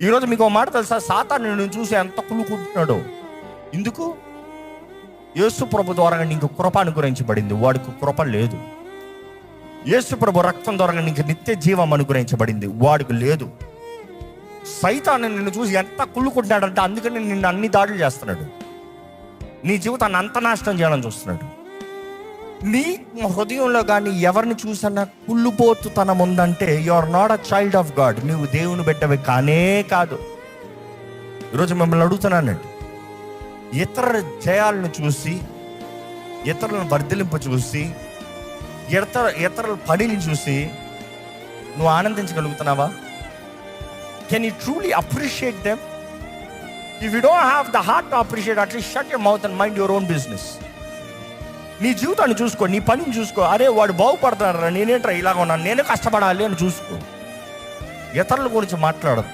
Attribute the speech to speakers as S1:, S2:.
S1: ఈరోజు మీకు ఒక మాట తెలుసా, సాతాను నిన్ను చూసి ఎంత కులుకుంటున్నాడో. ఎందుకు? యేసు ప్రభు ద్వారా నీకు కృప అనుగ్రహించబడింది, వాడికి కృప లేదు. యేసు ప్రభు రక్తం ద్వారా నీకు నిత్య జీవం అనుగ్రహించబడింది, వాడికి లేదు. సైతాను నిన్ను చూసి ఎంత కుళ్ళుకుంటున్నాడంటే అందుకని నిన్ను అన్ని దాడులు చేస్తున్నాడు, నీ జీవితాన్ని అంత నాశనం చేయాలని చూస్తున్నాడు. నీ హృదయంలో కానీ ఎవరిని చూసన్నా కుళ్ళుపోతుతనం ఉందంటే you are not a child of God, నువ్వు దేవుని బిడ్డవి కానే కాదు. ఈరోజు మిమ్మల్ని అడుగుతున్నానండి, ఇతరుల జయాలను చూసి, ఇతరులను వర్ధిలింప చూసి, ఇతరుల పనిని చూసి నువ్వు ఆనందించగలుగుతున్నావా? Can you truly appreciate them? If you don't have the heart to appreciate, at least shut your mouth and mind your own business. నీ జీవితాన్ని చూసుకో, నీ పనిని చూసుకో. అరే వాడు బాగుపడతారా, నేనేంట్రా ఇలాగ ఉన్నాను, నేనే కష్టపడాలి అని చూసుకో. ఇతరుల గురించి మాట్లాడదు.